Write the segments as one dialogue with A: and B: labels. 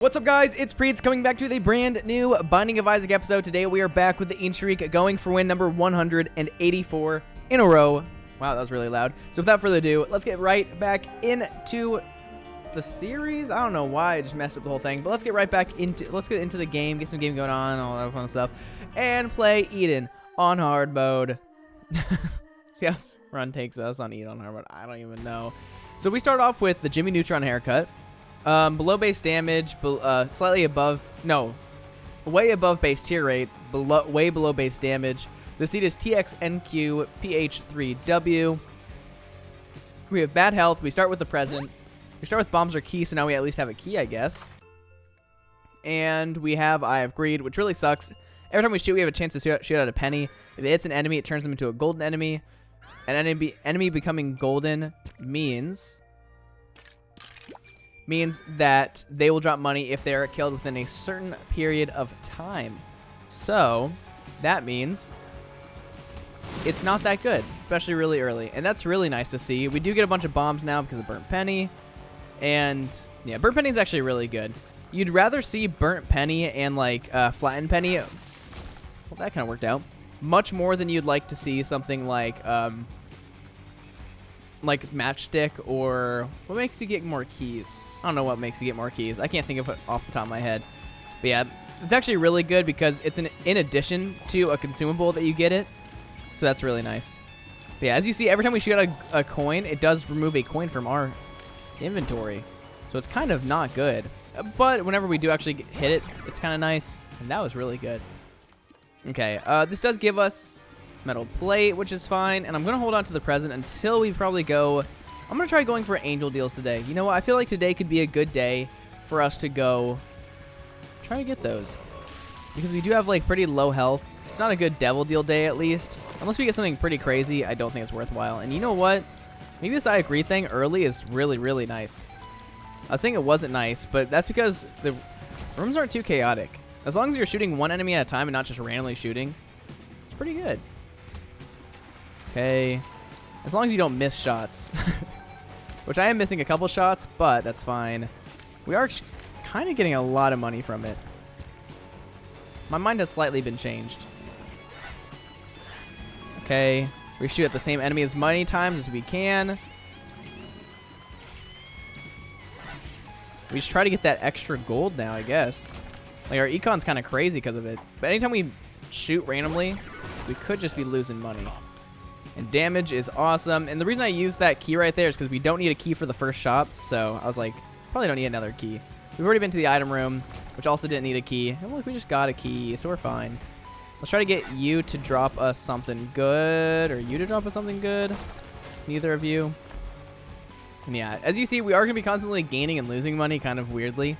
A: What's up, guys? It's Priets coming back to the brand new Binding of Isaac episode. Today we are back with the Ancient Streak going for win number 184 in a row. Wow, that was really loud. So without further ado, let's get right back into the series. I don't know why I just messed up the whole thing, but let's get right back into the game, get some game going on, all that fun stuff, and play Eden on hard mode. See how this run takes us on Eden on hard mode. I don't even know. So we start off with the Jimmy Neutron haircut. Below base damage, slightly above, no, way above base tier rate, way below base damage. The seed is TXNQ PH3W. We have bad health. We start with the present. We start with bombs or key, so now we at least have a key, I guess. And we have Eye of Greed, which really sucks. Every time we shoot, we have a chance to shoot out a penny. If it hits an enemy, it turns them into a golden enemy. An enemy becoming golden means that they will drop money if they are killed within a certain period of time. So that means it's not that good, especially really early. And that's really nice to see. We do get a bunch of bombs now because of Burnt Penny. And yeah, Burnt Penny is actually really good. You'd rather see Burnt Penny and like Flattened Penny. Well, that kind of worked out. Much more than you'd like to see something like Matchstick, or what makes you get more keys? I don't know what makes you get more keys. I can't think of it off the top of my head. But yeah, it's actually really good because it's in addition to a consumable that you get it. So that's really nice. But yeah, as you see, every time we shoot out a coin, it does remove a coin from our inventory. So it's kind of not good. But whenever we do actually hit it, it's kind of nice. And that was really good. Okay, this does give us metal plate, which is fine. And I'm going to hold on to the present until we probably go... I'm going to try going for angel deals today. You know what? I feel like today could be a good day for us to go try to get those. Because we do have, like, pretty low health. It's not a good devil deal day, at least. Unless we get something pretty crazy, I don't think it's worthwhile. And you know what? Maybe this I agree thing early is really, really nice. I was saying it wasn't nice, but that's because the rooms aren't too chaotic. As long as you're shooting one enemy at a time and not just randomly shooting, it's pretty good. Okay. As long as you don't miss shots. Which I am missing a couple shots, but that's fine. We are kind of getting a lot of money from it. My mind has slightly been changed. Okay. We shoot at the same enemy as many times as we can. We just try to get that extra gold now, I guess. Like, our econ's kind of crazy because of it. But anytime we shoot randomly, we could just be losing money. And damage is awesome. And the reason I used that key right there is because we don't need a key for the first shop. So I was like, probably don't need another key. We've already been to the item room, which also didn't need a key. And look, we just got a key, so we're fine. Let's try to get you to drop us something good, or you to drop us something good. Neither of you. And yeah, as you see, we are going to be constantly gaining and losing money kind of weirdly.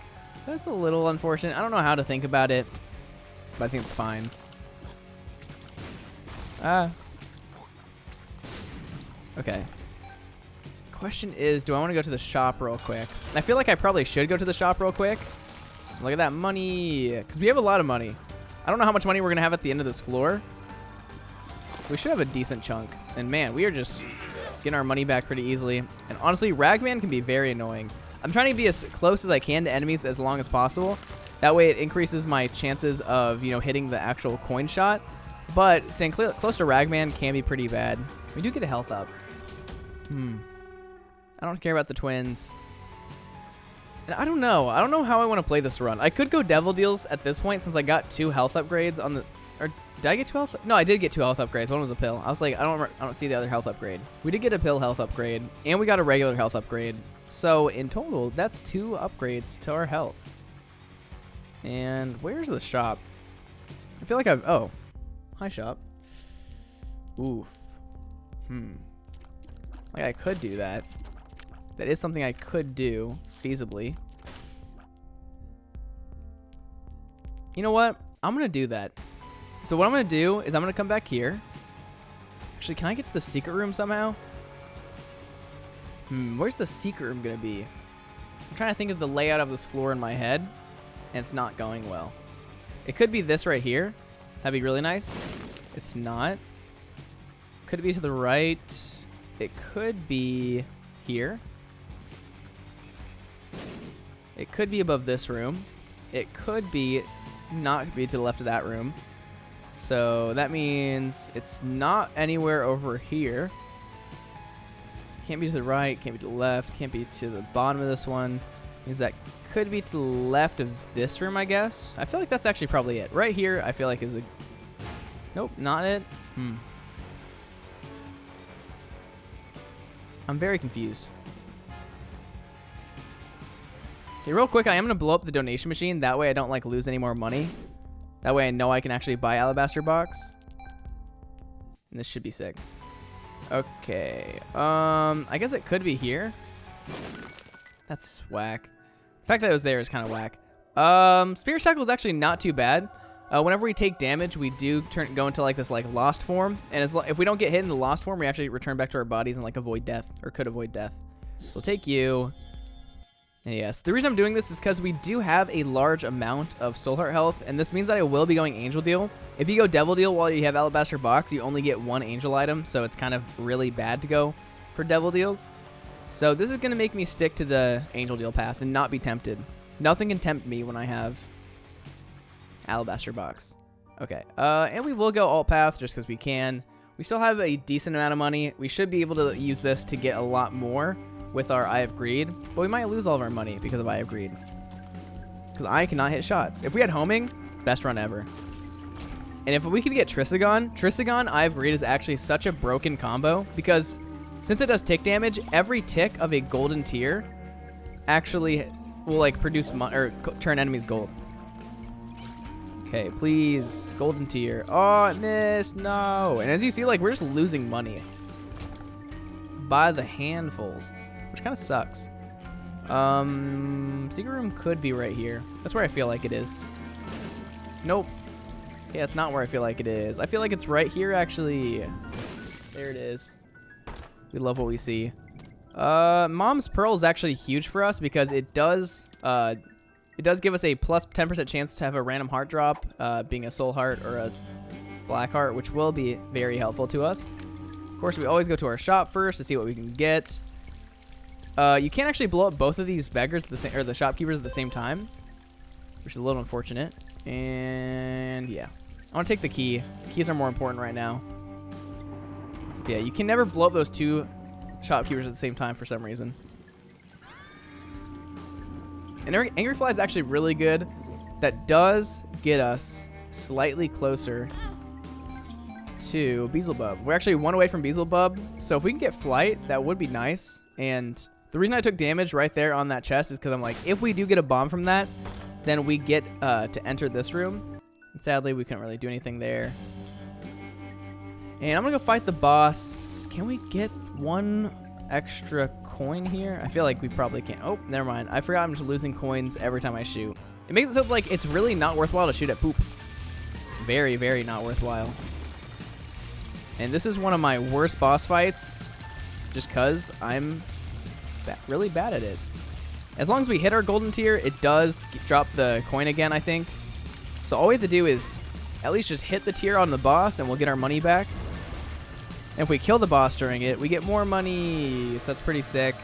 A: That's a little unfortunate. I don't know how to think about it, but I think it's fine. Okay. Question is, do I want to go to the shop real quick? I feel like I probably should go to the shop real quick. Look at that money. Because we have a lot of money. I don't know how much money we're going to have at the end of this floor. We should have a decent chunk. And man, we are just getting our money back pretty easily. And honestly, Ragman can be very annoying. I'm trying to be as close as I can to enemies as long as possible. That way it increases my chances of, you know, hitting the actual coin shot. But staying close to Ragman can be pretty bad. We do get a health up. I don't care about the twins. And I don't know. I don't know how I want to play this run. I could go devil deals at this point since I got 2 health upgrades on the... Or did I get 2 health? No, I did get 2 health upgrades. One was a pill. I was like, I don't see the other health upgrade. We did get a pill health upgrade, and we got a regular health upgrade. So in total, that's 2 upgrades to our health. And where's the shop? I feel like I've... Oh. Hi, shop. Oof. Like, I could do that. That is something I could do, feasibly. You know what? I'm going to do that. So what I'm going to do is I'm going to come back here. Actually, can I get to the secret room somehow? Where's the secret room going to be? I'm trying to think of the layout of this floor in my head, and it's not going well. It could be this right here. That'd be really nice. It's not. Could it be to the right? It could be here. It could be above this room. It could be not be to the left of that room. So that means it's not anywhere over here. Can't be to the right, can't be to the left, can't be to the bottom of this one. Means that could be to the left of this room, I guess. I feel like that's actually probably it. Right here, I feel like is a... Nope, not it. I'm very confused. Okay, real quick, I am going to blow up the donation machine. That way I don't, like, lose any more money. That way I know I can actually buy Alabaster Box. And this should be sick. Okay. I guess it could be here. That's whack. The fact that it was there is kind of whack. Spirit Shackle is actually not too bad. Whenever we take damage, we do go into like this like lost form, and if we don't get hit in the lost form, we actually return back to our bodies and like avoid death, or could avoid death. So we'll take you. And yes, the reason I'm doing this is because we do have a large amount of Soul Heart health, and this means that I will be going Angel Deal. If you go Devil Deal while you have Alabaster Box, you only get one Angel item, so it's kind of really bad to go for Devil Deals. So this is going to make me stick to the Angel Deal path and not be tempted. Nothing can tempt me when I have Alabaster Box. Okay, and we will go alt path just because we can. We still have a decent amount of money. We should be able to use this to get a lot more with our Eye of Greed, but we might lose all of our money because of Eye of Greed. Because I cannot hit shots. If we had homing, best run ever. And if we could get Trisagon, Eye of Greed is actually such a broken combo because since it does tick damage, every tick of a golden tier actually will like produce or turn enemies gold. Okay, please, golden tier. Oh, I missed, no. And as you see, like we're just losing money by the handfuls, which kind of sucks. Secret room could be right here. That's where I feel like it is. Nope. Yeah, it's not where I feel like it is. I feel like it's right here, actually. There it is. We love what we see. Mom's Pearl is actually huge for us because it does give us a plus 10% chance to have a random heart drop, being a soul heart or a black heart, which will be very helpful to us. Of course, we always go to our shop first to see what we can get. You can't actually blow up both of these beggars or the shopkeepers at the same time, which is a little unfortunate. And yeah, I want to take the key. Keys are more important right now. Yeah, you can never blow up those two shopkeepers at the same time for some reason. And Angry Fly is actually really good. That does get us slightly closer to Beelzebub. We're actually one away from Beelzebub, so if we can get Flight, that would be nice. And the reason I took damage right there on that chest is because I'm like, if we do get a bomb from that, then we get to enter this room. And sadly, we couldn't really do anything there. And I'm going to go fight the boss. Can we get one extra coin here? I feel like we probably can't. Oh, never mind. I forgot I'm just losing coins every time I shoot. It makes it so it's like it's really not worthwhile to shoot at poop. Very, very not worthwhile. And this is one of my worst boss fights just because I'm really bad at it. As long as we hit our golden tier, it does drop the coin again, I think. So all we have to do is at least just hit the tier on the boss and we'll get our money back. And if we kill the boss during it, we get more money. So that's pretty sick.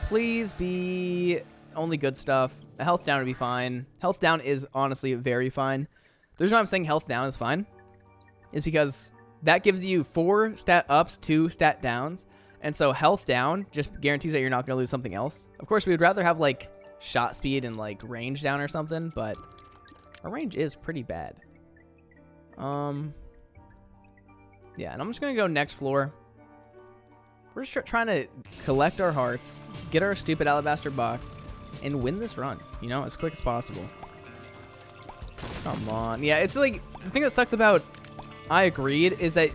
A: Please be only good stuff. A health down would be fine. Health down is honestly very fine. The reason why I'm saying health down is fine is because that gives you 4 stat ups, 2 stat downs. And so health down just guarantees that you're not going to lose something else. Of course, we would rather have like shot speed and like range down or something, but our range is pretty bad. Yeah, and I'm just going to go next floor. We're just trying to collect our hearts, get our stupid Alabaster Box, and win this run, you know, as quick as possible. Come on. Yeah, it's like, the thing that sucks about I Agreed is that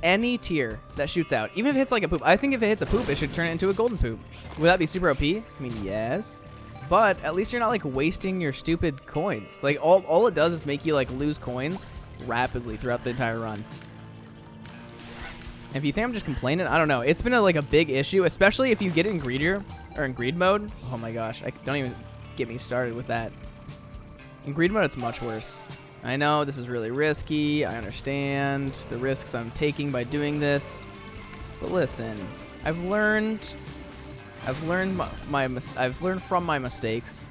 A: any tier that shoots out, even if it hits like a poop, I think if it hits a poop, it should turn it into a golden poop. Would that be super OP? I mean, yes. But at least you're not like wasting your stupid coins. Like all it does is make you like lose coins rapidly throughout the entire run. If you think I'm just complaining, I don't know. It's been like a big issue, especially if you get in greedier or in greed mode. Oh my gosh, don't even get me started with that. In greed mode, it's much worse. I know this is really risky. I understand the risks I'm taking by doing this, but listen, I've learned from my mistakes,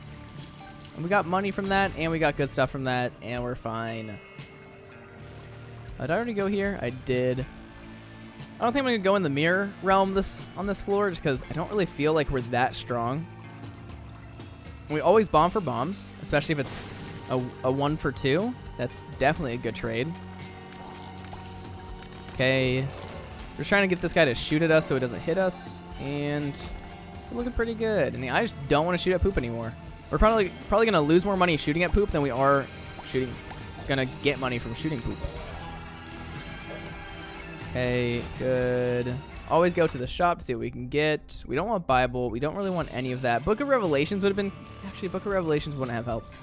A: And we got money from that, and we got good stuff from that, and we're fine. Did I already go here? I did. I don't think I'm going to go in the mirror realm on this floor, just because I don't really feel like we're that strong. We always bomb for bombs, especially if it's a 1 for 2. That's definitely a good trade. Okay. We're trying to get this guy to shoot at us so it doesn't hit us, and we're looking pretty good. And I just don't want to shoot at poop anymore. We're probably going to lose more money shooting at poop than we are going to get money from shooting poop. Okay, good. Always go to the shop to see what we can get. We don't want Bible. We don't really want any of that. Book of Revelations would have been... Actually, Book of Revelations wouldn't have helped.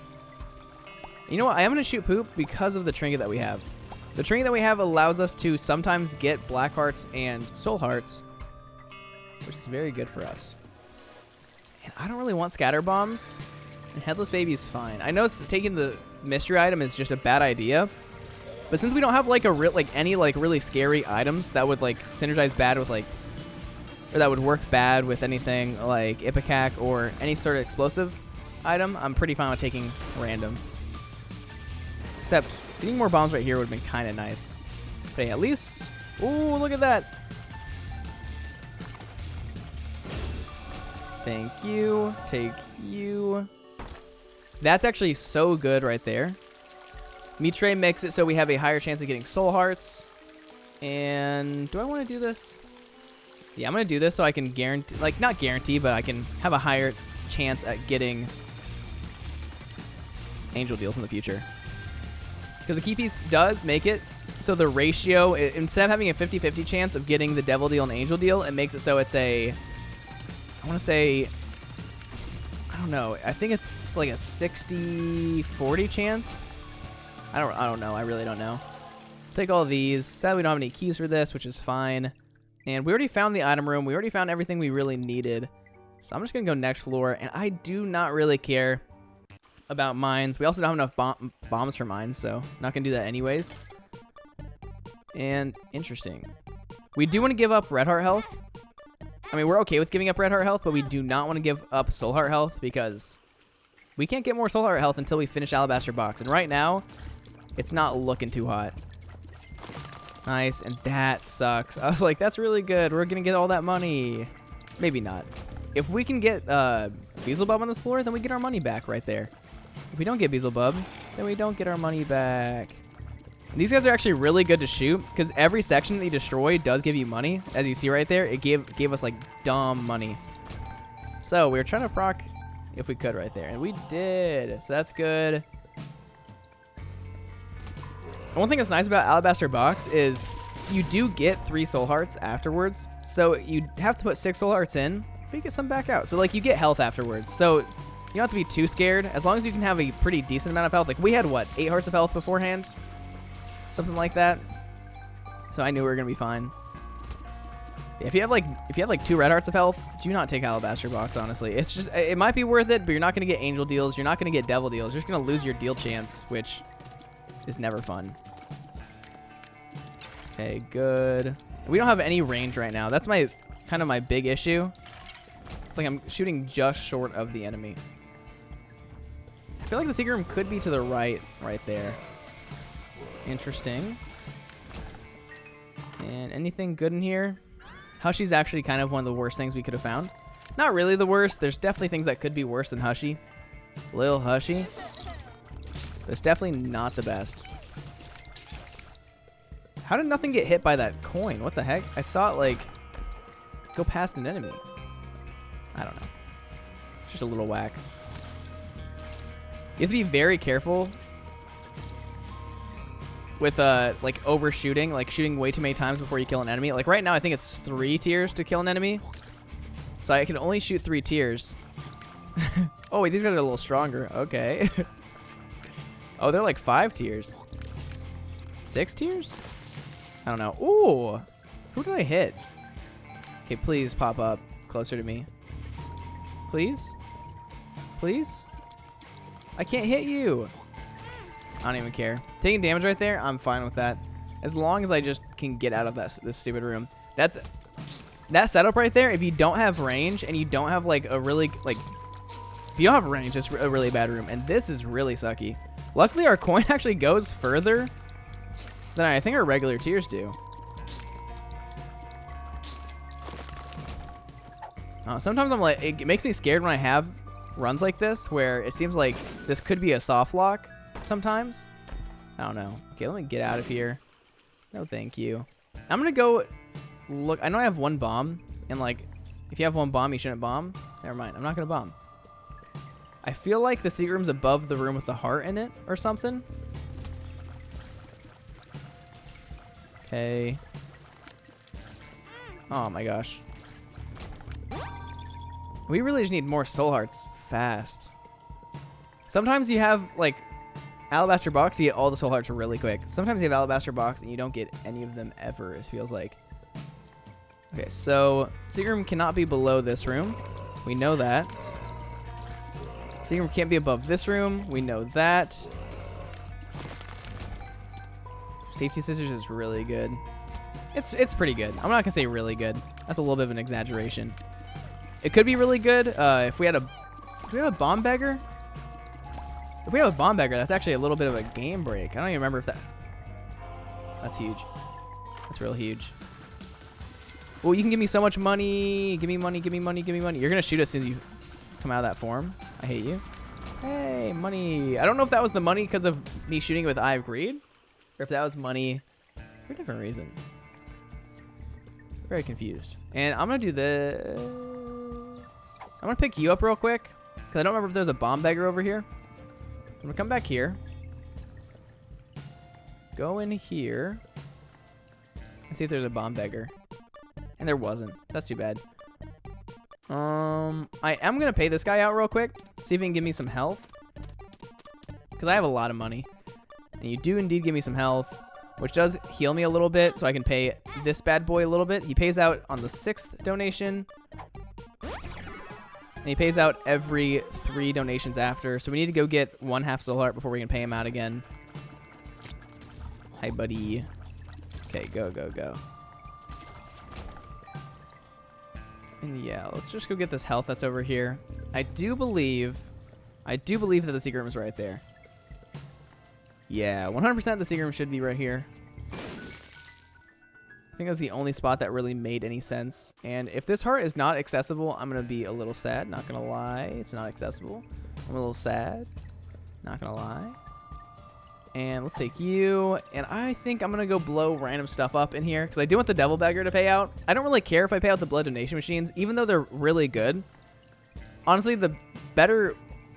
A: You know what? I am going to shoot poop because of the trinket that we have. The trinket that we have allows us to sometimes get black hearts and soul hearts, which is very good for us. And I don't really want scatter bombs. And Headless Baby is fine. I know taking the mystery item is just a bad idea. But since we don't have any really scary items that would like synergize bad with or that would work bad with anything like Ipecac or any sort of explosive item, I'm pretty fine with taking random. Except getting more bombs right here would have been kind of nice. But yeah, at least, ooh, look at that. Thank you. Take you. That's actually so good right there. Mitre makes it so we have a higher chance of getting soul hearts. And do I want to do this? Yeah, I'm going to do this so I can guarantee, not guarantee, but I can have a higher chance at getting angel deals in the future. Because the key piece does make it so the ratio, instead of having a 50-50 chance of getting the devil deal and angel deal, it makes it so it's a, I want to say, I don't know, I think it's like a 60-40 chance. I don't know. I really don't know. Take all of these. Sadly, we don't have any keys for this, which is fine. And we already found the item room. We already found everything we really needed. So I'm just going to go next floor. And I do not really care about mines. We also don't have enough bombs for mines, so not going to do that anyways. And interesting. We do want to give up red heart health. I mean, we're okay with giving up red heart health, but we do not want to give up soul heart health because we can't get more soul heart health until we finish Alabaster Box. And right now, it's not looking too hot. Nice, and that sucks. I was like, that's really good. We're going to get all that money. Maybe not. If we can get Beelzebub on this floor, then we get our money back right there. If we don't get Beelzebub, then we don't get our money back. And these guys are actually really good to shoot, because every section that you destroy does give you money. As you see right there, it gave us, like, dumb money. So, we were trying to proc if we could right there, and we did. So, that's good. One thing that's nice about Alabaster Box is you do get 3 soul hearts afterwards. So you have to put 6 soul hearts in, but you get some back out. So like you get health afterwards. So you don't have to be too scared. As long as you can have a pretty decent amount of health. Like we had what, 8 hearts of health beforehand? Something like that. So I knew we were gonna be fine. Yeah, if you have like 2 red hearts of health, do not take Alabaster Box, honestly. It's just, it might be worth it, but you're not gonna get angel deals, you're not gonna get devil deals, you're just gonna lose your deal chance, which is never fun. Okay, good. We don't have any range right now. That's kind of my big issue. It's like I'm shooting just short of the enemy. I feel like the secret room could be to the right there. Interesting. And anything good in here? Hushy's actually kind of one of the worst things we could have found. Not really the worst. There's definitely things that could be worse than Hushy. Lil Hushy. But it's definitely not the best. How did nothing get hit by that coin? What the heck? I saw it, like, go past an enemy. I don't know. It's just a little whack. You have to be very careful with, like, overshooting. Like, shooting way too many times before you kill an enemy. Like, right now, I think it's 3 tiers to kill an enemy. So I can only shoot 3 tiers. Oh, wait, these guys are a little stronger. Okay. Oh, they're like 5 tiers. 6 tiers? I don't know. Ooh! Who did I hit? Okay, please pop up closer to me. Please? Please? I can't hit you. I don't even care. Taking damage right there, I'm fine with that. As long as I just can get out of this stupid room. That setup right there, if you don't have range and you don't have like a really like If you don't have range, it's a really bad room. And this is really sucky. Luckily, our coin actually goes further than I think our regular tiers do. Sometimes I'm like, it makes me scared when I have runs like this where it seems like this could be a soft lock sometimes. I don't know. Okay, let me get out of here. No, thank you. I'm going to go look. I know I have one bomb. And, like, if you have one bomb, you shouldn't bomb. Never mind. I'm not going to bomb. I feel like the secret room's above the room with the heart in it or something. Okay. Oh, my gosh. We really just need more soul hearts fast. Sometimes you have, like, Alabaster Box, you get all the soul hearts really quick. Sometimes you have Alabaster Box and you don't get any of them ever, it feels like. Okay, so secret room cannot be below this room. We know that. Secret room can't be above this room. We know that. Safety scissors is really good. It's pretty good. I'm not gonna say really good. That's a little bit of an exaggeration. It could be really good if we had a. Do we have a bomb beggar? If we have a bomb beggar, that's actually a little bit of a game break. I don't even remember if that. That's huge. That's real huge. Well, you can give me so much money. Give me money. Give me money. Give me money. You're gonna shoot as soon as you come out of that form. I hate you. Hey, money. I don't know if that was the money because of me shooting it with Eye of Greed, or if that was money for a different reason. Very confused. And I'm gonna do this. I'm gonna pick you up real quick because I don't remember if there's a bomb beggar over here. I'm gonna come back here. Go in here. And see if there's a bomb beggar. And there wasn't. That's too bad. I am gonna pay this guy out real quick. See if he can give me some health. Because I have a lot of money. And you do indeed give me some health, which does heal me a little bit, so I can pay this bad boy a little bit. He pays out on the 6th donation. And he pays out every 3 donations after. So we need to go get 1/2 soul heart before we can pay him out again. Hi, buddy. Okay, go, go, go. And yeah, let's just go get this health that's over here. I do believe that the secret room is right there. Yeah, 100% the secret room should be right here. I think that's the only spot that really made any sense. And if this heart is not accessible, I'm going to be a little sad. Not going to lie. It's not accessible. I'm a little sad. Not going to lie. And let's take you. And I think I'm going to go blow random stuff up in here because I do want the Devil Beggar to pay out. I don't really care if I pay out the blood donation machines, even though they're really good. Honestly, the better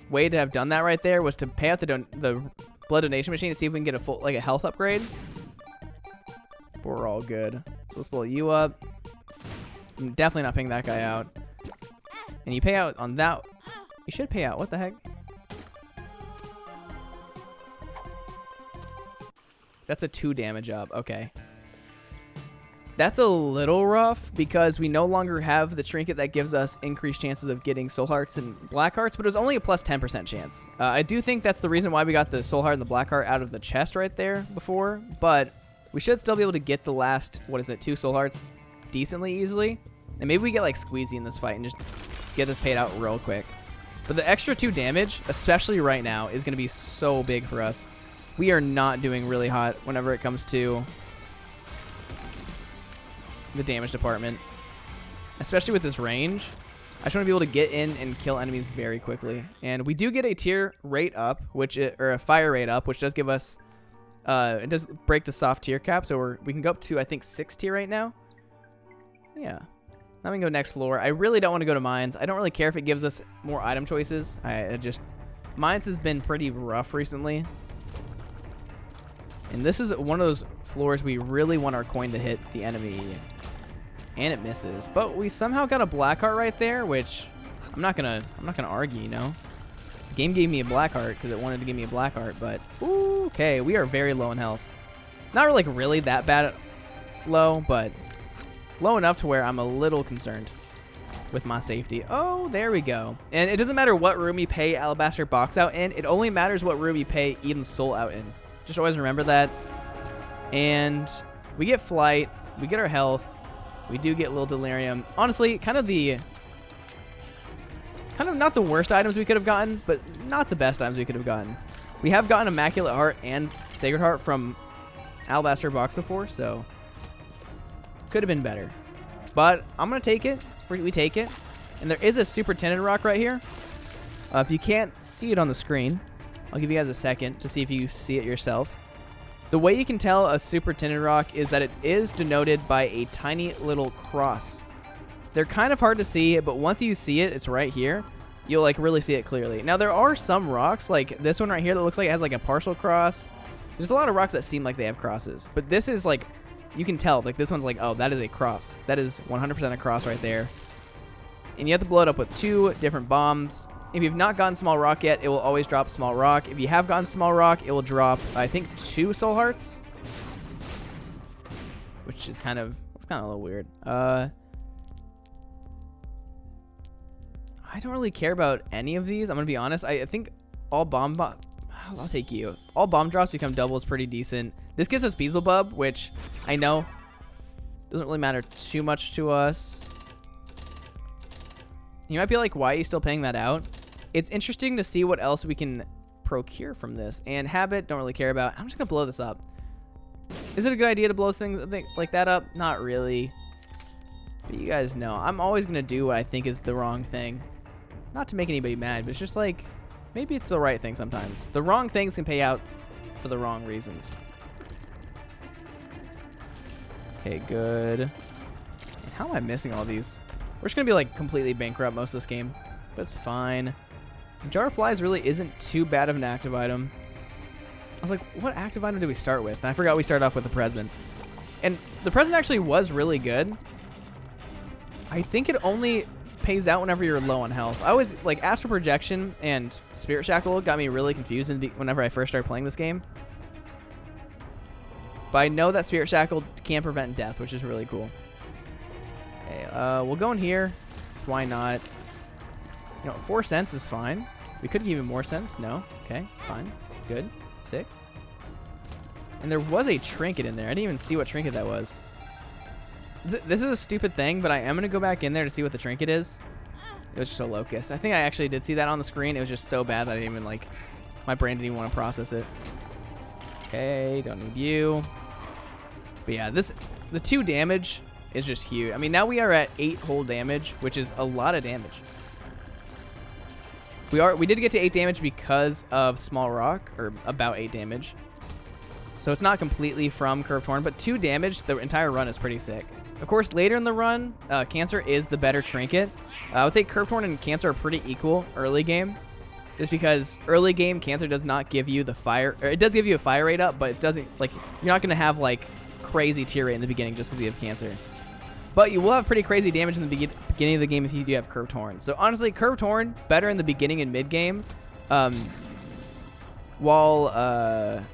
A: way to have done that right there was to pay out the blood donation machine to see if we can get a full, like a health upgrade. But we're all good. So let's blow you up. I'm definitely not paying that guy out. And you pay out on that. You should pay out. What the heck? That's a 2 damage up. Okay. That's a little rough because we no longer have the trinket that gives us increased chances of getting soul hearts and black hearts, but it was only a plus 10% chance. I do think that's the reason why we got the soul heart and the black heart out of the chest right there before, but we should still be able to get the last, 2 soul hearts decently easily. And maybe we get like Squeezy in this fight and just get this paid out real quick. But the extra 2 damage, especially right now, is going to be so big for us. We are not doing really hot whenever it comes to the damage department. Especially with this range. I just want to be able to get in and kill enemies very quickly. And we do get a tier rate up, or a fire rate up, which does give us... it does break the soft tier cap, so we can go up to, I think, 6 tier right now. Yeah. Now we can go next floor. I really don't want to go to mines. I don't really care if it gives us more item choices. Mines has been pretty rough recently. And this is one of those floors we really want our coin to hit the enemy. And it misses. But we somehow got a black heart right there, which I'm not gonna argue, you know. The game gave me a black heart because it wanted to give me a black heart, but ooh, okay, we are very low in health. Not really that bad low, but low enough to where I'm a little concerned with my safety. Oh, there we go. And it doesn't matter what room you pay Alabaster Box out in, it only matters what room you pay Eden Soul out in. Just always remember that. And we get flight, we get our health, we do get a little delirium. Honestly, kind of the kind of not the worst items we could have gotten, but not the best items we could have gotten. We have gotten Immaculate Heart and Sacred Heart from Alabaster Box before, so could have been better. But I'm going to take it. We take it. And there is a Super Tinted Rock right here. If you can't see it on the screen, I'll give you guys a second to see if you see it yourself. The way you can tell a Super Tinted Rock is that it is denoted by a tiny little cross. They're kind of hard to see, but once you see it, it's right here. You'll like really see it clearly. Now there are some rocks, like this one right here, that looks like it has like a partial cross. There's a lot of rocks that seem like they have crosses, but this is like, you can tell, like this one's like, oh, that is a cross. That is 100% a cross right there. And you have to blow it up with 2 different bombs. If you've not gotten Small Rock yet, it will always drop Small Rock. If you have gotten Small Rock, it will drop, I think, 2 Soul Hearts, which is kind of, it's kind of a little weird. I don't really care about any of these. I'm going to be honest. I think all I'll take you. All bomb drops become double is pretty decent. This gives us Beelzebub, which I know doesn't really matter too much to us. You might be like, why are you still paying that out? It's interesting to see what else we can procure from this. And Habit, don't really care about. I'm just going to blow this up. Is it a good idea to blow things like that up? Not really. But you guys know, I'm always going to do what I think is the wrong thing. Not to make anybody mad, but it's just like, maybe it's the right thing sometimes. The wrong things can pay out for the wrong reasons. Okay, good. And how am I missing all these? We're just going to be like completely bankrupt most of this game, but it's fine. Jar of Flies really isn't too bad of an active item. I was like, what active item did we start with? And I forgot we started off with the Present. And the Present actually was really good. I think it only pays out whenever you're low on health. I always, like, Astral Projection and Spirit Shackle got me really confused whenever I first started playing this game. But I know that Spirit Shackle can prevent death, which is really cool. Okay, we'll go in here. So why not? You know, 4 cents is fine. We could give even more cents. No. Okay, fine. Good. Sick. And there was a trinket in there. I didn't even see what trinket that was. This is a stupid thing, but I am going to go back in there to see what the trinket is. It was just a locust. I think I actually did see that on the screen. It was just so bad that I didn't even, like, my brain didn't even want to process it. Okay, don't need you. But yeah, the 2 damage is just huge. I mean, now we are at 8 whole damage, which is a lot of damage. We did get to 8 damage because of Small Rock, or about 8 damage. So it's not completely from Curved Horn, but 2 damage, the entire run is pretty sick. Of course, later in the run, Cancer is the better trinket. I would say Curved Horn and Cancer are pretty equal early game. Just because early game, Cancer does not give you the fire, or it does give you a fire rate up, but it doesn't, like, you're not going to have, like, crazy tier rate in the beginning just because you have Cancer. But you will have pretty crazy damage in the beginning of the game if you do have Curved Horn. So honestly, Curved Horn, better in the beginning and mid game. While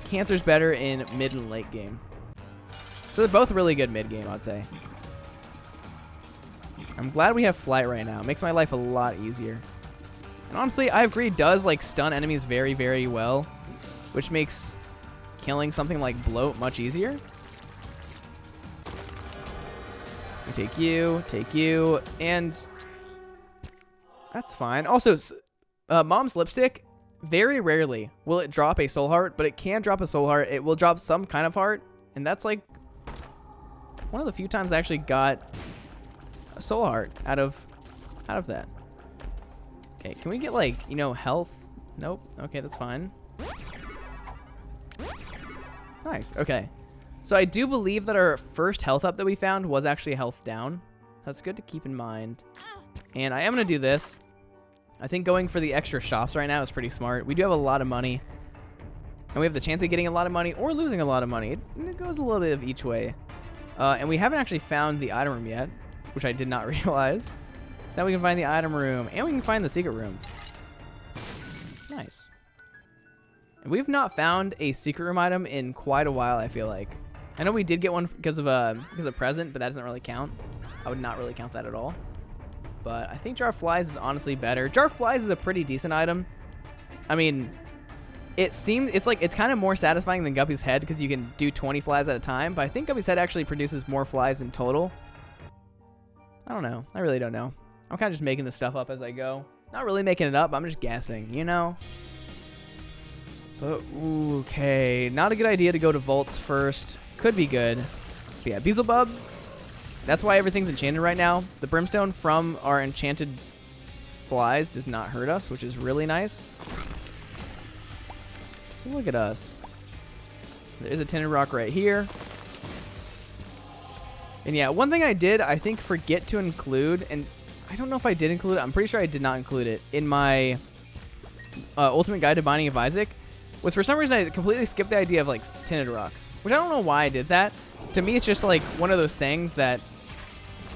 A: Cancer's better in mid and late game. So they're both really good mid game, I'd say. I'm glad we have Flight right now. It makes my life a lot easier. And honestly, I agree, it does like stun enemies very, very well, which makes killing something like Bloat much easier. Take you, and that's fine. Also, Mom's Lipstick, very rarely will it drop a soul heart, but it can drop a soul heart. It will drop some kind of heart, and that's like one of the few times I actually got a soul heart out of that. Okay, can we get, like, you know, health? Nope. Okay, that's fine. Nice. Okay. So I do believe that our first health up that we found was actually health down. That's good to keep in mind. And I am going to do this. I think going for the extra shops right now is pretty smart. We do have a lot of money. And we have the chance of getting a lot of money or losing a lot of money. It goes a little bit of each way. And we haven't actually found the item room yet, which I did not realize. So now we can find the item room and we can find the secret room. Nice. And we've not found a secret room item in quite a while, I feel like. I know we did get one because of Present, but that doesn't really count. I would not really count that at all. But I think Jar of Flies is honestly better. Jar of Flies is a pretty decent item. I mean, it's kind of more satisfying than Guppy's Head because you can do 20 flies at a time. But I think Guppy's Head actually produces more flies in total. I don't know. I really don't know. I'm kind of just making this stuff up as I go. Not really making it up. I'm just guessing, you know? But, okay. Not a good idea to go to vaults first. Could be good. But yeah, Beelzebub. That's why everything's enchanted right now. The brimstone from our enchanted flies does not hurt us, which is really nice. So look at us. There's a tinted rock right here. And yeah, one thing I did, I think, forget to include, and I don't know if I did include it. I'm pretty sure I did not include it in my Ultimate Guide to Binding of Isaac, was for some reason I completely skipped the idea of like tinted rocks, which I don't know why I did that. To me, it's just like one of those things that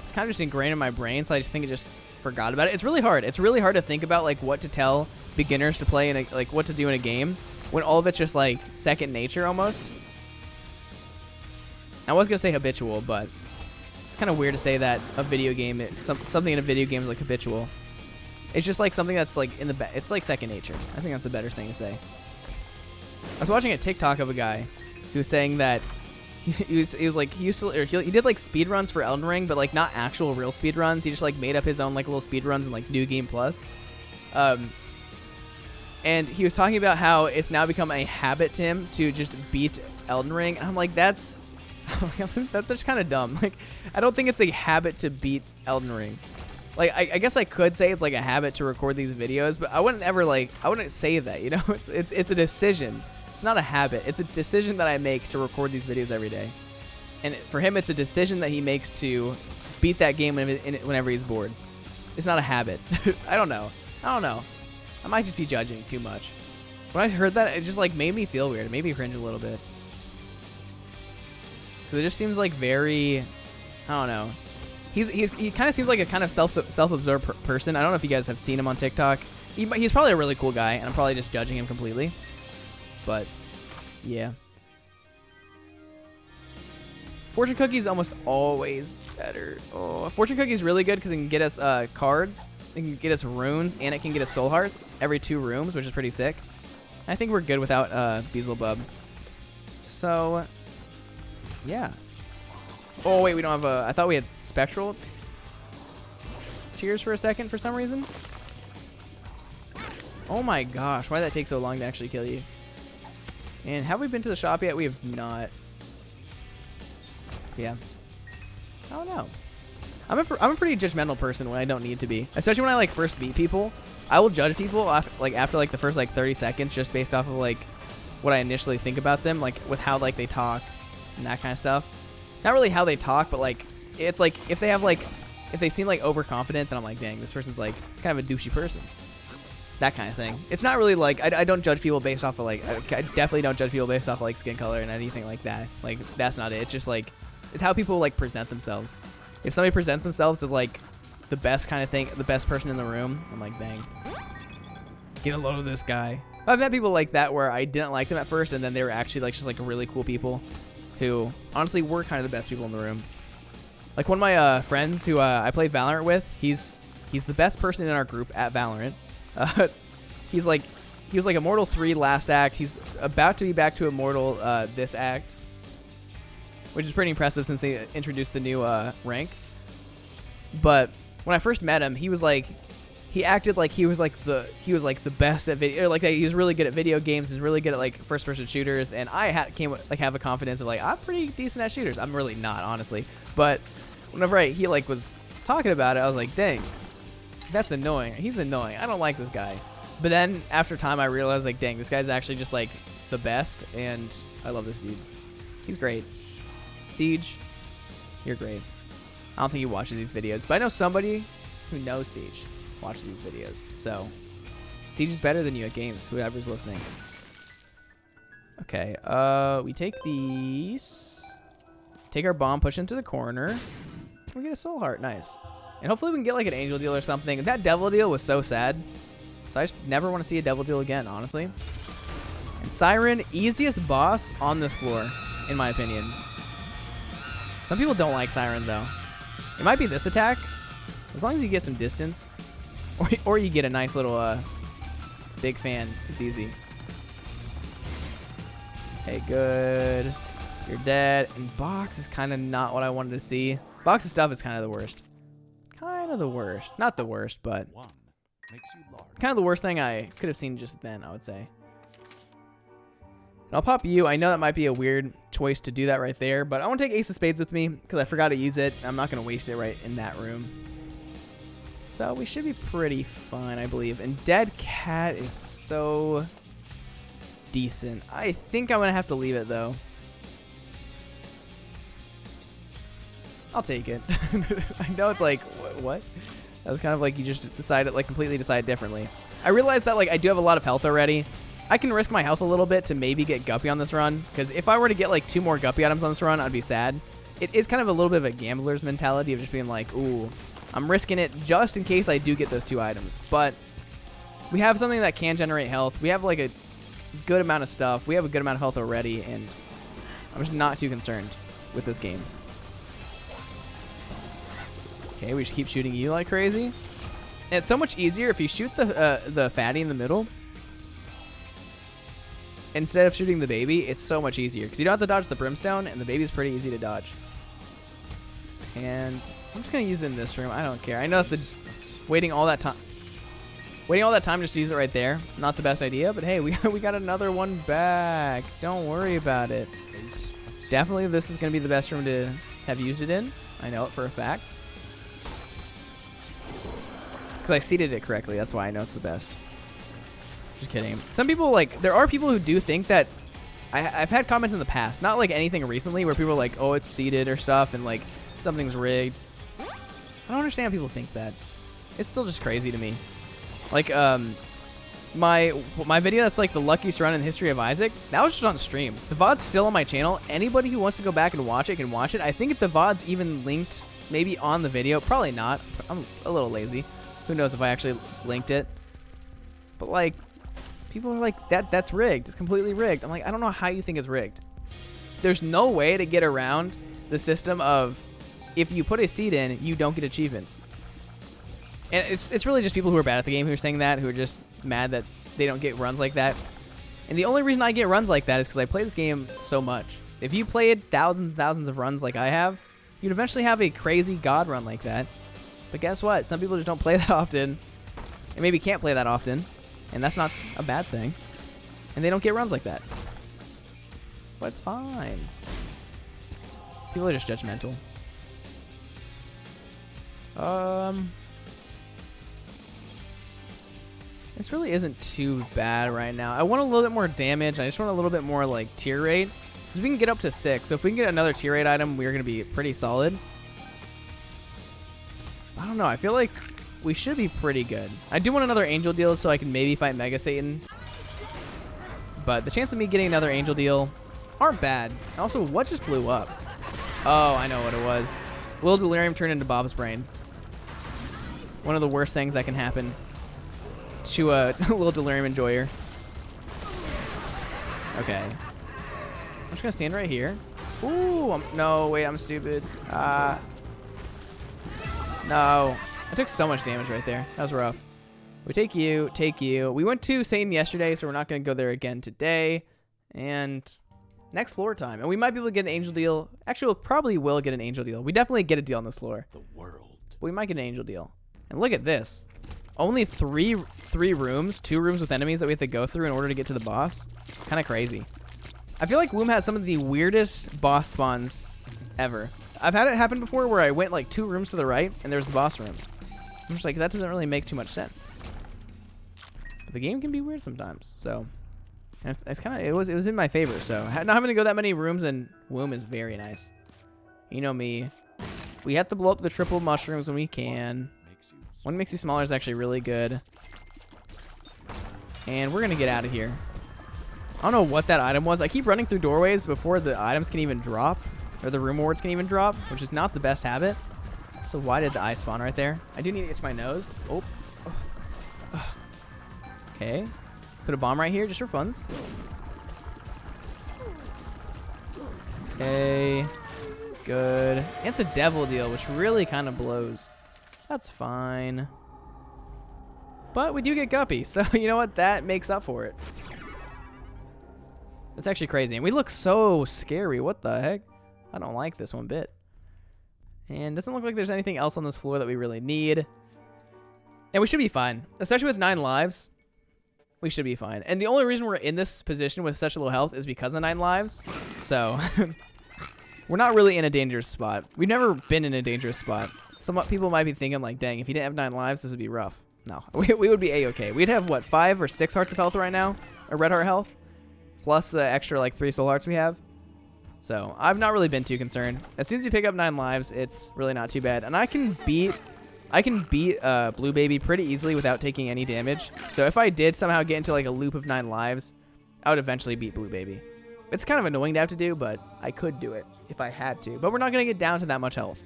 A: it's kind of just ingrained in my brain, so I just think I just forgot about it. It's really hard. It's really hard to think about like what to tell beginners to play and like what to do in a game when all of it's just like second nature almost. I was gonna say habitual, but it's kind of weird to say that a video game, something in a video game is like habitual. It's just like something that's like in the it's like second nature. I think that's a better thing to say. I was watching a TikTok of a guy who was saying that he did like speed runs for Elden Ring, but like not actual real speed runs. He just like made up his own like little speed runs in like New Game Plus. And he was talking about how it's now become a habit to him to just beat Elden Ring. And I'm like, that's just kind of dumb. Like, I don't think it's a habit to beat Elden Ring. Like, I guess I could say it's like a habit to record these videos, but I wouldn't say that, you know? It's a decision. It's not a habit. It's a decision that I make to record these videos every day. And for him, it's a decision that he makes to beat that game whenever he's bored. It's not a habit. I don't know. I might just be judging too much. When I heard that, it just like made me feel weird. It made me cringe a little bit. Because it just seems like very, I don't know. He kind of seems like a kind of self-absorbed person. I don't know if you guys have seen him on TikTok. He's probably a really cool guy, and I'm probably just judging him completely. But, yeah. Fortune Cookie is almost always better. Oh, Fortune Cookie is really good because it can get us cards, it can get us runes, and it can get us soul hearts every 2 rooms, which is pretty sick. I think we're good without Beelzebub. So, yeah. Oh, wait, we don't have I thought we had Spectral Tears for a second for some reason. Oh my gosh, why did that take so long to actually kill you? And have we been to the shop yet? We have not. Yeah. I don't know. I'm a pretty judgmental person when I don't need to be. Especially when I like first meet people. I will judge people after like the first like 30 seconds just based off of like what I initially think about them, like with how like they talk and that kind of stuff. Not really how they talk, but like it's like if they seem like overconfident, then I'm like, dang, this person's like kind of a douchey person. That kind of thing. It's not really like I don't judge people based off of like I definitely don't judge people based off of like skin color and anything like that. Like that's not it. It's just like it's how people like present themselves. If somebody presents themselves as like the best kind of thing, the best person in the room, I'm like, dang, get a load of this guy. I've met people like that where I didn't like them at first, and then they were actually like just like really cool people who honestly were kind of the best people in the room. Like one of my friends who I played Valorant with, he's the best person in our group at Valorant. He was like Immortal 3 last act. He's about to be back to Immortal this act, which is pretty impressive since they introduced the new rank. But when I first met him, he acted like he was like the best at video, or like he was really good at video games and really good at like first person shooters. And I have a confidence of like I'm pretty decent at shooters. I'm really not, honestly. But whenever he like was talking about it, I was like, dang, that's annoying. He's annoying. I don't like this guy. But then after time, I realized like, dang, this guy's actually just like the best, and I love this dude. He's great. Siege, you're great. I don't think he watches these videos, but I know somebody who knows Siege watches these videos. So Siege is better than you at games, whoever's listening. Okay, we take these. Take our bomb, push into the corner. We get a soul heart, nice. And hopefully we can get like an angel deal or something. That devil deal was so sad. So I just never want to see a devil deal again, honestly. And Siren, easiest boss on this floor, in my opinion. Some people don't like Siren, though. It might be this attack. As long as you get some distance. Or you get a nice little big fan. It's easy. Okay, good. You're dead. And box is kind of not what I wanted to see. Box's stuff is kind of the worst. Kind of the worst. Not the worst, but kind of the worst thing I could have seen just then, I would say. And I'll pop you. I know that might be a weird choice to do that right there, but I want to take Ace of Spades with me because I forgot to use it. I'm not going to waste it right in that room. So we should be pretty fine, I believe. And Dead Cat is so decent. I think I'm going to have to leave it, though. I'll take it. I know it's like, what? That was kind of like you just decided, like completely decided differently. I realized that like I do have a lot of health already. I can risk my health a little bit to maybe get Guppy on this run, because if I were to get like 2 more Guppy items on this run, I'd be sad. It is kind of a little bit of a gambler's mentality of just being like, ooh, I'm risking it just in case I do get those 2 items. But we have something that can generate health. We have like a good amount of stuff. We have a good amount of health already, and I'm just not too concerned with this game. Okay, we just keep shooting you like crazy. And it's so much easier if you shoot the fatty in the middle instead of shooting the baby. It's so much easier because you don't have to dodge the brimstone, and the baby's pretty easy to dodge. And I'm just gonna use it in this room. I don't care. I know it's waiting all that time just to use it right there. Not the best idea, but hey, we got another one back. Don't worry about it. Definitely, this is gonna be the best room to have used it in. I know it for a fact. Because I seeded it correctly. That's why I know it's the best. Just kidding. Some people, like, there are people who do think that... I've had comments in the past, not like anything recently, where people are like, oh, it's seeded or stuff, and like, something's rigged. I don't understand how people think that. It's still just crazy to me. Like, my video that's like the luckiest run in the history of Isaac, that was just on stream. The VOD's still on my channel. Anybody who wants to go back and watch it can watch it. I think if the VOD's even linked maybe on the video, probably not. I'm a little lazy. Who knows if I actually linked it. But, like, people are like, that's rigged. It's completely rigged. I'm like, I don't know how you think it's rigged. There's no way to get around the system of if you put a seed in, you don't get achievements. And it's really just people who are bad at the game who are saying that, who are just mad that they don't get runs like that. And the only reason I get runs like that is because I play this game so much. If you played thousands and thousands of runs like I have, you'd eventually have a crazy god run like that. But guess what? Some people just don't play that often. And maybe can't play that often. And that's not a bad thing. And they don't get runs like that. But it's fine. People are just judgmental. This really isn't too bad right now. I want a little bit more damage. I just want a little bit more like tier rate. Because we can get up to 6. So if we can get another tier rate item, we're going to be pretty solid. I don't know. I feel like we should be pretty good. I do want another angel deal so I can maybe fight Mega Satan. But the chance of me getting another angel deal aren't bad. Also, what just blew up? Oh, I know what it was. Will Delirium turned into Bob's Brain. One of the worst things that can happen to a little Delirium enjoyer. Okay. I'm just going to stand right here. Ooh, no, wait, I'm stupid. No. I took so much damage right there. That was rough. We take you, take you. We went to Satan yesterday, so we're not going to go there again today. And next floor time. And we might be able to get an angel deal. Actually, we'll probably will get an angel deal. We definitely get a deal on this floor. The world. But we might get an angel deal. And look at this. Only three rooms, 2 rooms with enemies that we have to go through in order to get to the boss. Kind of crazy. I feel like Womb has some of the weirdest boss spawns ever. I've had it happen before where I went like 2 rooms to the right and there's the boss room. I'm just like, that doesn't really make too much sense. But the game can be weird sometimes. So it's kind of, it was in my favor. So not having to go that many rooms in Womb is very nice. You know me. We have to blow up the triple mushrooms when we can. One makes you smaller is actually really good. And we're going to get out of here. I don't know what that item was. I keep running through doorways before the items can even drop. Or the room rewards can even drop, which is not the best habit. So why did the eye spawn right there? I do need to get to my nose. Oh. Okay. Put a bomb right here just for funs. Okay. Good. And it's a devil deal, which really kind of blows. That's fine. But we do get Guppy, so you know what? That makes up for it. That's actually crazy. And we look so scary. What the heck? I don't like this one bit. And doesn't look like there's anything else on this floor that we really need. And we should be fine. Especially with 9 lives. We should be fine. And the only reason we're in this position with such low health is because of 9 lives. So, we're not really in a dangerous spot. We've never been in a dangerous spot. Some people might be thinking like, dang, if you didn't have 9 lives, this would be rough. No, we would be a-okay. We'd have, what, 5 or 6 hearts of health right now? Or red heart health? Plus the extra, like, 3 soul hearts we have. So, I've not really been too concerned. As soon as you pick up 9 lives, it's really not too bad. And I can beat Blue Baby pretty easily without taking any damage. So if I did somehow get into like a loop of 9 lives, I would eventually beat Blue Baby. It's kind of annoying to have to do, but I could do it if I had to. But we're not going to get down to that much health.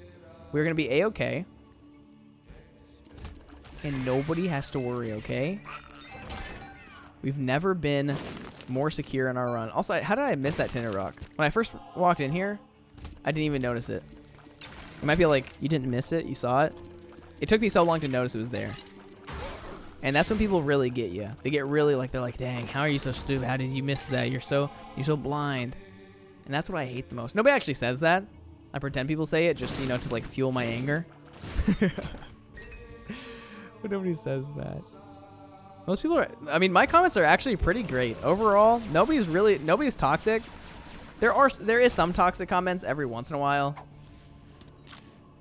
A: We're going to be a-okay. And nobody has to worry, okay? We've never been more secure in our run. Also, how did I miss that Tinder Rock? When I first walked in here, I didn't even notice it. You might feel like you didn't miss it, you saw it. It took me so long to notice it was there. And that's when people really get you. They get really like, they're like, dang, how are you so stupid? How did you miss that? You're so blind. And that's what I hate the most. Nobody actually says that. I pretend people say it just, you know, to like fuel my anger. But nobody says that. Most people are, I mean, my comments are actually pretty great. Overall, nobody's toxic. There is some toxic comments every once in a while.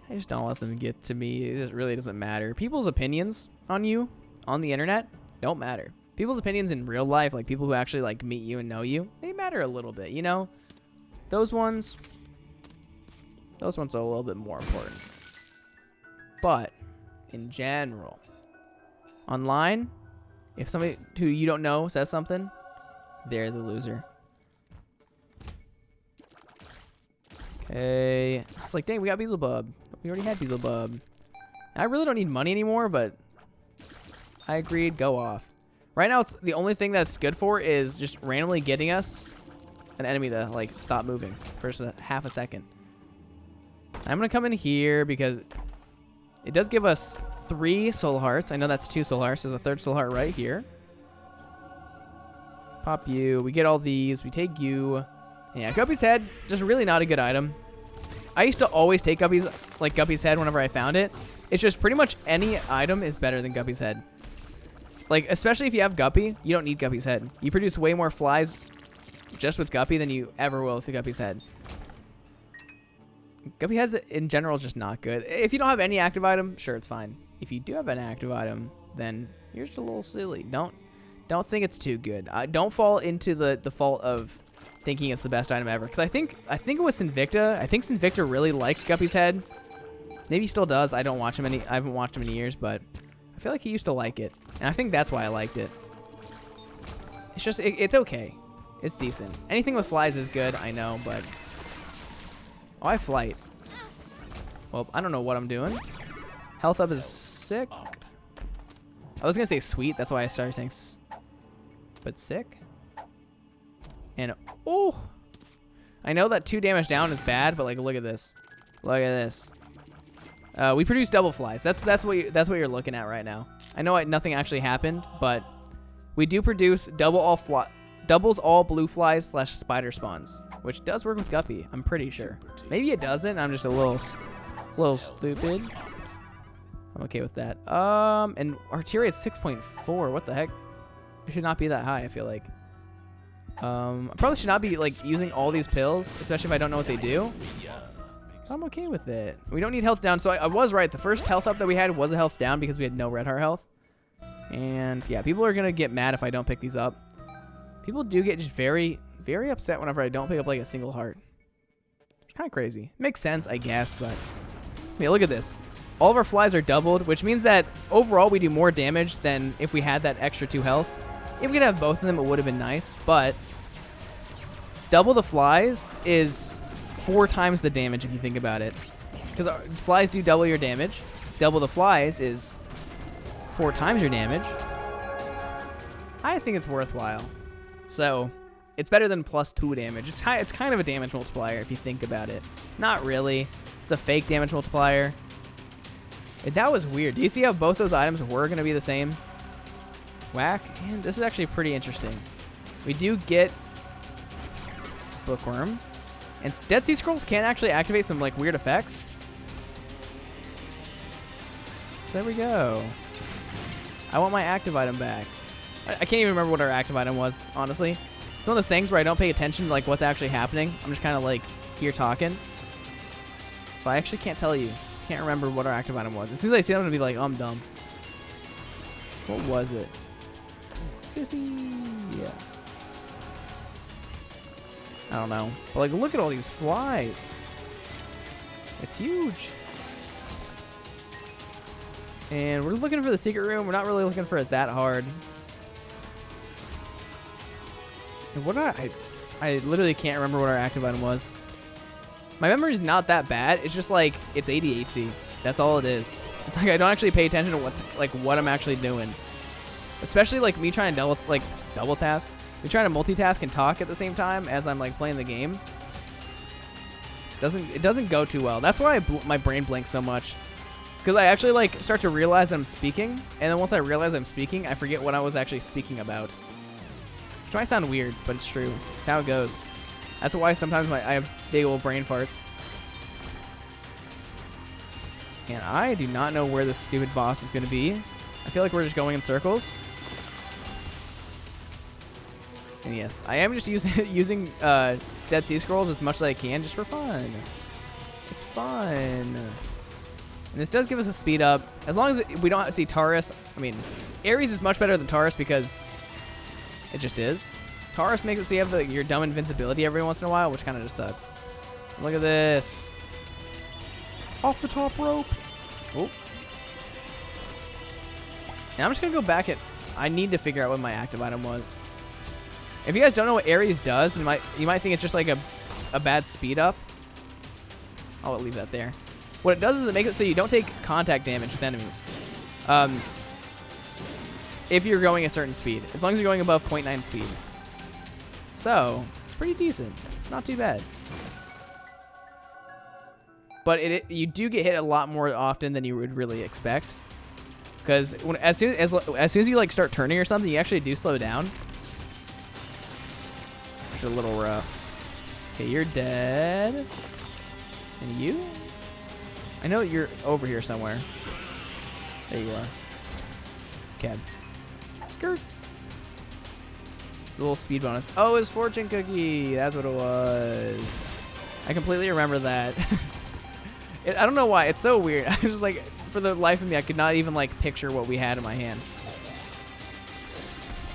A: I just don't let them get to me. It just really doesn't matter. People's opinions on you on the internet don't matter. People's opinions in real life, like people who actually like meet you and know you, they matter a little bit, you know? Those ones are a little bit more important. But in general, online, if somebody who you don't know says something, they're the loser. Okay. I was like, dang, we got Beelzebub. We already had Beelzebub. I really don't need money anymore, but I agreed. Go off. Right now, it's the only thing that's good for is just randomly getting us an enemy to like stop moving for just half a second. I'm gonna come in here because it does give us 3 soul hearts. I know that's 2 soul hearts. There's a 3rd soul heart right here. Pop you. We get all these. We take you. Yeah, Guppy's Head, just really not a good item. I used to always take Guppy's Head whenever I found it. It's just pretty much any item is better than Guppy's Head. Like, especially if you have Guppy, you don't need Guppy's Head. You produce way more flies just with Guppy than you ever will with the Guppy's Head. Guppy Head in general is just not good. If you don't have any active item, sure, it's fine. If you do have an active item, then you're just a little silly. Don't think it's too good. Don't fall into the fault of thinking it's the best item ever, because I think it was Sinvicta. I think Sinvicta really liked Guppy's Head. Maybe he still does. I haven't watched him in years, but I feel like he used to like it, and I think that's why I liked it. It's just it's okay. It's decent. Anything with flies is good, I know, but oh, I have flight. Well, I don't know what I'm doing. Health up is sick. I was gonna say sweet. That's why I started saying but sick. And oh, I know that 2 damage down is bad, but like look at this. Look at this. We produce double flies. That's what you're looking at right now. I know nothing actually happened, but we do produce doubles all blue flies / spider spawns, which does work with Guppy. I'm pretty sure. Maybe it doesn't. I'm just a little stupid. I'm okay with that. And our tier rate is 6.4. What the heck? It should not be that high, I feel like. I probably should not be like using all these pills, especially if I don't know what they do. I'm okay with it. We don't need health down, so I was right. The first health up that we had was a health down because we had no red heart health. And yeah, people are gonna get mad if I don't pick these up. People do get just very, very upset whenever I don't pick up like a single heart. It's kind of crazy. Makes sense, I guess, but yeah, look at this. All of our flies are doubled, which means that overall we do more damage than if we had that extra 2 health. If we could have both of them, it would have been nice, but double the flies is 4 times the damage if you think about it. Because flies do double your damage. Double the flies is 4 times your damage. I think it's worthwhile. So, it's better than +2 damage. It's kind of a damage multiplier if you think about it. Not really. It's a fake damage multiplier. That was weird. Do you see how both those items were going to be the same? Whack. And this is actually pretty interesting. We do get Bookworm. And Dead Sea Scrolls can actually activate some like weird effects. There we go. I want my active item back. I can't even remember what our active item was, honestly. It's one of those things where I don't pay attention to like what's actually happening. I'm just kind of like here talking. So I actually can't tell you. Can't remember what our active item was. As soon as I see it, I'm gonna be like, oh, I'm dumb. What was it? Sissy. Yeah. I don't know. But like, look at all these flies. It's huge. And we're looking for the secret room. We're not really looking for it that hard. And what I literally can't remember what our active item was. My memory is not that bad. It's just like, it's ADHD. That's all it is. It's like I don't actually pay attention to what I'm actually doing. Especially like me trying to double task. Me trying to multitask and talk at the same time as I'm like playing the game. It doesn't go too well. That's why my brain blanks so much. Because I actually like start to realize that I'm speaking, and then once I realize I'm speaking, I forget what I was actually speaking about. Which might sound weird, but it's true. It's how it goes. That's why sometimes I have big old brain farts. And I do not know where this stupid boss is going to be. I feel like we're just going in circles. And yes, I am just using Dead Sea Scrolls as much as I can just for fun. It's fun. And this does give us a speed up. As long as we don't see Taurus. I mean, Ares is much better than Taurus because it just is. Taurus makes it so you have your dumb invincibility every once in a while, which kind of just sucks. Look at this. Off the top rope. Oh. And I'm just going to go back at... I need to figure out what my active item was. If you guys don't know what Ares does, you might think it's just like a bad speed up. I'll leave that there. What it does is it makes it so you don't take contact damage with enemies. If you're going a certain speed. As long as you're going above 0.9 speed. So, it's pretty decent. It's not too bad. But you do get hit a lot more often than you would really expect. Because as soon as you like start turning or something, you actually do slow down. It's a little rough. Okay, you're dead. And you? I know you're over here somewhere. There you are. Okay. Skirt. A little speed bonus. Oh, it's fortune cookie. That's what it was. I completely remember that. I don't know why. It's so weird. I was just like, for the life of me, I could not even like picture what we had in my hand.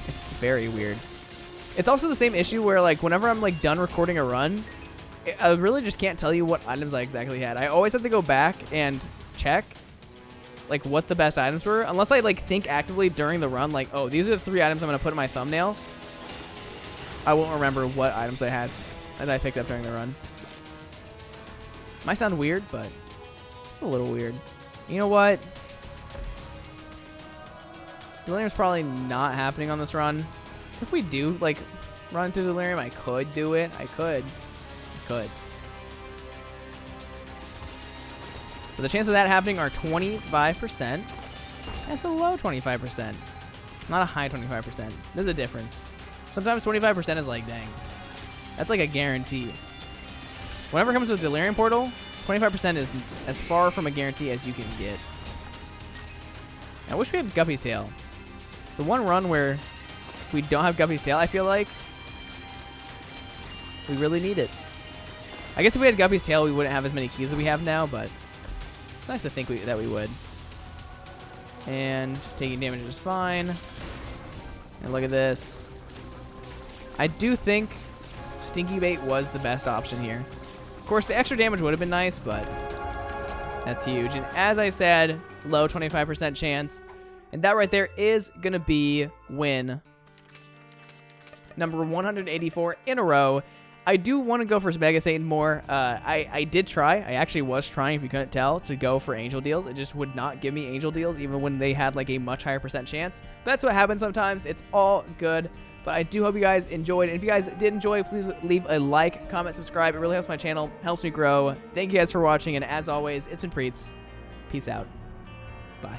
A: It's very weird. It's also the same issue where like whenever I'm like done recording a run, I really just can't tell you what items I exactly had. I always have to go back and check like what the best items were, unless I like think actively during the run, like, oh, these are the 3 items I'm gonna put in my thumbnail. I won't remember what items I had that I picked up during the run. Might sound weird, but it's a little weird. You know what? Delirium's probably not happening on this run. If we do like run into Delirium, I could do it. I could. But the chance of that happening are 25%. That's a low 25%. Not a high 25%. There's a difference. Sometimes 25% is like, dang. That's like a guarantee. Whenever it comes to the Delirium portal, 25% is as far from a guarantee as you can get. I wish we had Guppy's Tail. The one run where we don't have Guppy's Tail, I feel like we really need it. I guess if we had Guppy's Tail, we wouldn't have as many keys as we have now, but it's nice to think that we would. And taking damage is fine. And look at this. I do think Stinky Bait was the best option here. Of course, the extra damage would have been nice, but that's huge. And as I said, low 25% chance. And that right there is going to be win number 184 in a row. I do want to go for Mega Satan more. I did try. I actually was trying, if you couldn't tell, to go for Angel Deals. It just would not give me Angel Deals, even when they had like a much higher % chance. That's what happens sometimes. It's all good. But I do hope you guys enjoyed. And if you guys did enjoy, please leave a like, comment, subscribe. It really helps my channel, helps me grow. Thank you guys for watching. And as always, it's been Priets. Peace out. Bye.